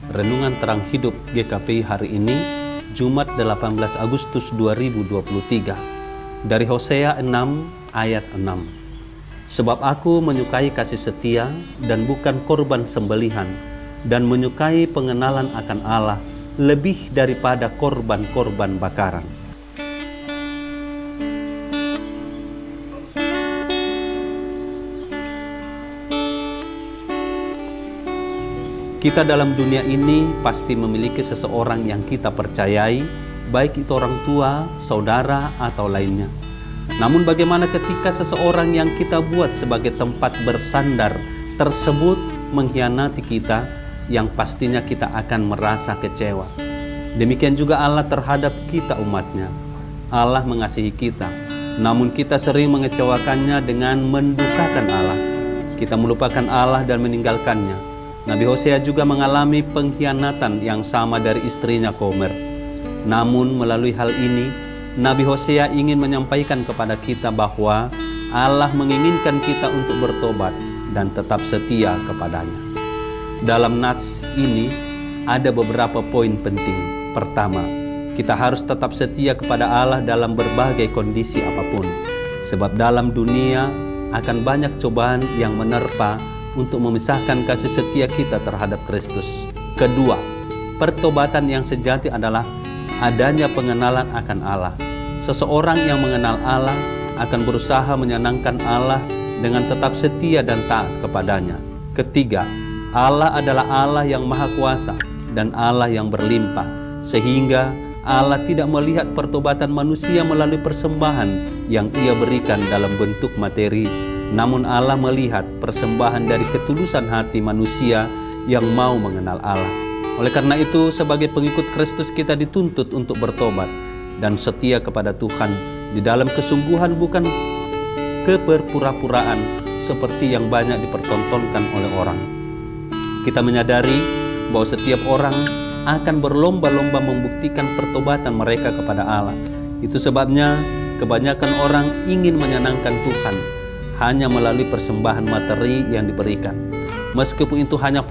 Renungan Terang Hidup GKPI hari ini, Jumat 18 Agustus 2023. Dari Hosea 6 ayat 6. Sebab aku menyukai kasih setia dan bukan korban sembelihan, dan menyukai pengenalan akan Allah lebih daripada korban-korban bakaran. Kita dalam dunia ini pasti memiliki seseorang yang kita percayai, baik itu orang tua, saudara, atau lainnya. Namun bagaimana ketika seseorang yang kita buat sebagai tempat bersandar tersebut mengkhianati kita, yang pastinya kita akan merasa kecewa. Demikian juga Allah terhadap kita umatnya. Allah mengasihi kita, namun kita sering mengecewakannya dengan mendukakan Allah. Kita melupakan Allah dan meninggalkannya. Nabi Hosea juga mengalami pengkhianatan yang sama dari istrinya Gomer. Namun melalui hal ini, Nabi Hosea ingin menyampaikan kepada kita bahwa Allah menginginkan kita untuk bertobat dan tetap setia kepadanya. Dalam nats ini ada beberapa poin penting. Pertama, kita harus tetap setia kepada Allah dalam berbagai kondisi apapun. Sebab dalam dunia akan banyak cobaan yang menerpa untuk memisahkan kasih setia kita terhadap Kristus. Kedua, pertobatan yang sejati adalah adanya pengenalan akan Allah. Seseorang yang mengenal Allah akan berusaha menyenangkan Allah dengan tetap setia dan taat kepadanya. Ketiga, Allah adalah Allah yang maha kuasa dan Allah yang berlimpah, sehingga Allah tidak melihat pertobatan manusia melalui persembahan yang Ia berikan dalam bentuk materi, namun Allah melihat persembahan dari ketulusan hati manusia yang mau mengenal Allah. Oleh karena itu, sebagai pengikut Kristus kita dituntut untuk bertobat dan setia kepada Tuhan di dalam kesungguhan, bukan keperpura-puraan seperti yang banyak dipertontonkan oleh orang. Kita menyadari bahwa setiap orang akan berlomba-lomba membuktikan pertobatan mereka kepada Allah. Itu sebabnya kebanyakan orang ingin menyenangkan Tuhan hanya melalui persembahan materi yang diberikan. Meskipun itu hanya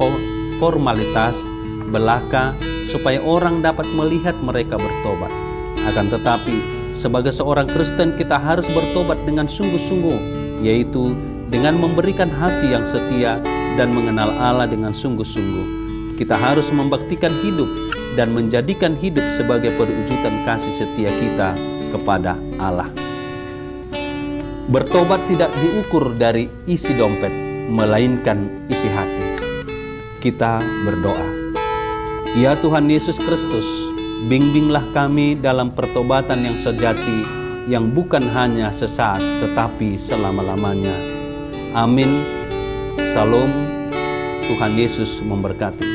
formalitas belaka supaya orang dapat melihat mereka bertobat. Akan tetapi, sebagai seorang Kristen kita harus bertobat dengan sungguh-sungguh, yaitu dengan memberikan hati yang setia dan mengenal Allah dengan sungguh-sungguh. Kita harus membaktikan hidup dan menjadikan hidup sebagai perwujudan kasih setia kita kepada Allah. Bertobat tidak diukur dari isi dompet, melainkan isi hati. Kita berdoa. Ya Tuhan Yesus Kristus, bimbinglah kami dalam pertobatan yang sejati, yang bukan hanya sesaat tetapi selama-lamanya. Amin. Salam. Tuhan Yesus memberkati.